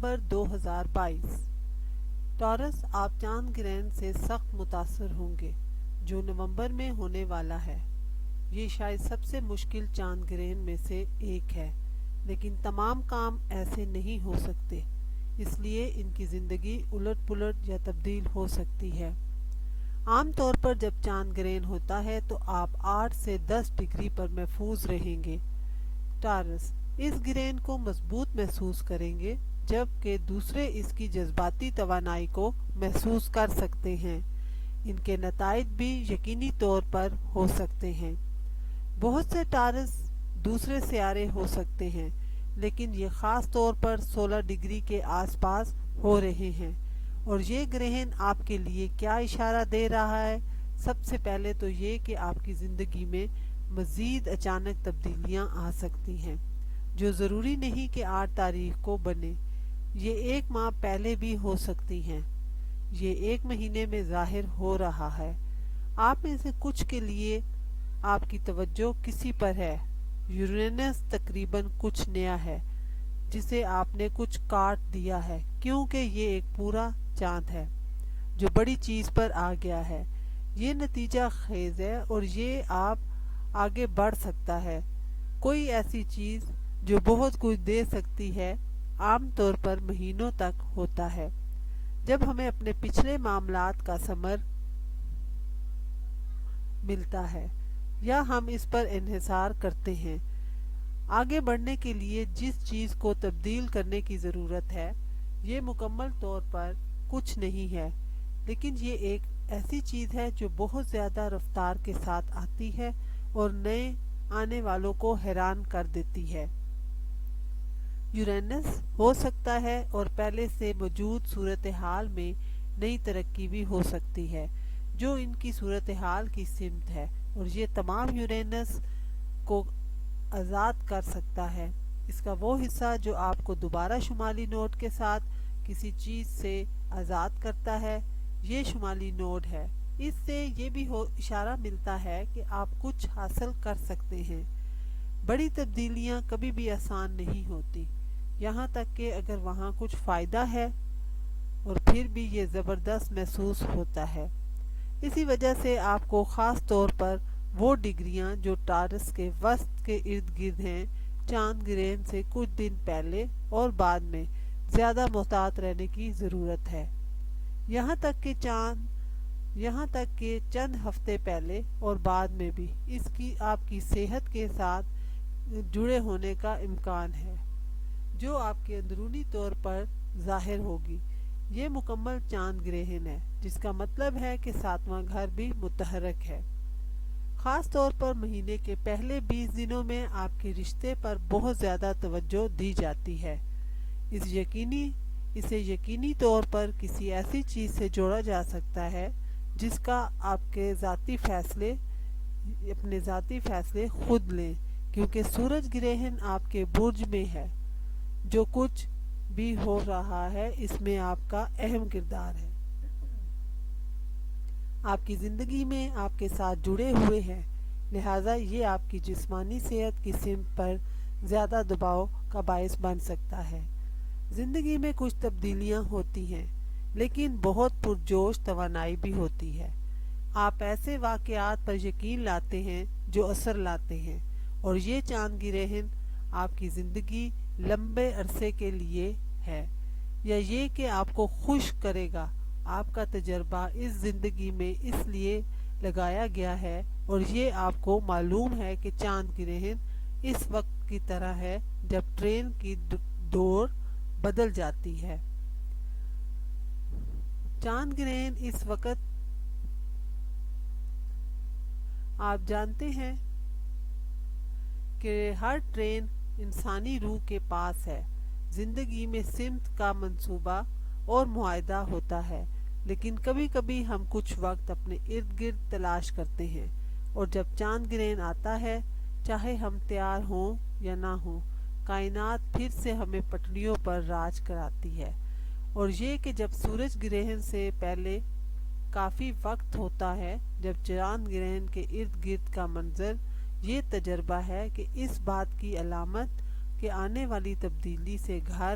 نومبر 2022۔ Tours, آپ چاند گرہن سے سخت متاثر ہوں گے جو نومبر میں ہونے والا ہے۔ یہ شاید سب سے مشکل چاند گرہن میں سے ایک ہے، لیکن تمام کام ایسے نہیں ہو سکتے، اس لیے ان کی زندگی الٹ پلٹ یا تبدیل ہو سکتی ہے۔ عام طور پر جب چاند گرہن ہوتا ہے تو آپ 8 سے 10 ڈگری پر محفوظ رہیں گے۔ ٹورس اس گرہن کو مضبوط محسوس کریں گے، جبکہ دوسرے اس کی جذباتی توانائی کو محسوس کر سکتے ہیں۔ ان کے نتائج بھی یقینی طور پر ہو سکتے ہیں۔ بہت سے ٹورس دوسرے سیارے ہو سکتے ہیں، لیکن یہ خاص طور پر 16 ڈگری کے آس پاس ہو رہے ہیں۔ اور یہ گرہن آپ کے لیے کیا اشارہ دے رہا ہے؟ سب سے پہلے تو یہ کہ آپ کی زندگی میں مزید اچانک تبدیلیاں آ سکتی ہیں، جو ضروری نہیں کہ 8 تاریخ کو بنے۔ یہ 1 ماہ پہلے بھی ہو سکتی ہیں۔ یہ 1 مہینے میں ظاہر ہو رہا ہے۔ آپ میں سے کچھ کے لیے آپ کی توجہ کسی پر ہے۔ یورینس تقریباً کچھ نیا ہے جسے آپ نے کچھ کاٹ دیا ہے، کیونکہ یہ ایک پورا چاند ہے جو بڑی چیز پر آ گیا ہے۔ یہ نتیجہ خیز ہے اور یہ آپ آگے بڑھ سکتا ہے۔ کوئی ایسی چیز جو بہت کچھ دے سکتی ہے عام طور پر مہینوں تک ہوتا ہے، جب ہمیں اپنے پچھلے معاملات کا ثمر ملتا ہے یا ہم اس پر انحصار کرتے ہیں۔ آگے بڑھنے کے لیے جس چیز کو تبدیل کرنے کی ضرورت ہے، یہ مکمل طور پر کچھ نہیں ہے، لیکن یہ ایک ایسی چیز ہے جو بہت زیادہ رفتار کے ساتھ آتی ہے اور نئے آنے والوں کو حیران کر دیتی ہے۔ یورینس ہو سکتا ہے اور پہلے سے موجود صورتحال میں نئی ترقی بھی ہو سکتی ہے جو ان کی صورتحال کی سمت ہے، اور یہ تمام یورینس کو آزاد کر سکتا ہے۔ اس کا وہ حصہ جو آپ کو دوبارہ شمالی نوڈ کے ساتھ کسی چیز سے آزاد کرتا ہے، یہ شمالی نوڈ ہے۔ اس سے یہ بھی اشارہ ملتا ہے کہ آپ کچھ حاصل کر سکتے ہیں۔ بڑی تبدیلیاں کبھی بھی آسان نہیں ہوتی، یہاں تک کہ اگر وہاں کچھ فائدہ ہے، اور پھر بھی یہ زبردست محسوس ہوتا ہے۔ اسی وجہ سے آپ کو خاص طور پر وہ ڈگریاں جو ٹورس کے وسط کے ارد گرد ہیں، چاند گرہن سے کچھ دن پہلے اور بعد میں زیادہ محتاط رہنے کی ضرورت ہے، یہاں تک کہ چند ہفتے پہلے اور بعد میں بھی اس کی آپ کی صحت کے ساتھ جڑے ہونے کا امکان ہے، جو آپ کے اندرونی طور پر ظاہر ہوگی۔ یہ مکمل چاند گرہن ہے، جس کا مطلب ہے کہ 7واں گھر بھی متحرک ہے۔ خاص طور پر مہینے کے پہلے 20 دنوں میں آپ کے رشتے پر بہت زیادہ توجہ دی جاتی ہے۔ اسے یقینی طور پر کسی ایسی چیز سے جوڑا جا سکتا ہے جس کا آپ کے اپنے ذاتی فیصلے خود لیں، کیونکہ سورج گرہن آپ کے برج میں ہے۔ جو کچھ بھی ہو رہا ہے اس میں آپ کا اہم کردار ہے، آپ کی زندگی میں آپ کے ساتھ جڑے ہوئے ہیں، لہٰذا یہ آپ کی جسمانی صحت کی سمت پر زیادہ دباؤ کا باعث بن سکتا ہے۔ زندگی میں کچھ تبدیلیاں ہوتی ہیں، لیکن بہت پرجوش توانائی بھی ہوتی ہے۔ آپ ایسے واقعات پر یقین لاتے ہیں جو اثر لاتے ہیں، اور یہ چاند گرہن آپ کی زندگی لمبے عرصے کے لیے ہے، یا یہ کہ آپ کو خوش کرے گا۔ آپ کا تجربہ اس زندگی میں اس لیے لگایا گیا ہے، اور یہ آپ کو معلوم ہے کہ چاند گرہن اس وقت کی طرح ہے جب ٹرین کی دوڑ بدل جاتی ہے۔ چاند گرہن اس وقت آپ جانتے ہیں کہ ہر ٹرین انسانی روح کے پاس ہے۔ زندگی میں سمت کا منصوبہ اور معاہدہ ہوتا ہے، لیکن کبھی کبھی ہم کچھ وقت اپنے ارد گرد تلاش کرتے ہیں، اور جب چاند گرہن آتا ہے، چاہے ہم تیار ہوں یا نہ ہوں، کائنات پھر سے ہمیں پٹڑیوں پر راج کراتی ہے۔ اور یہ کہ جب سورج گرہن سے پہلے کافی وقت ہوتا ہے، جب چاند گرہن کے ارد گرد کا منظر یہ تجربہ ہے کہ اس بات کی علامت کہ آنے والی تبدیلی سے گھر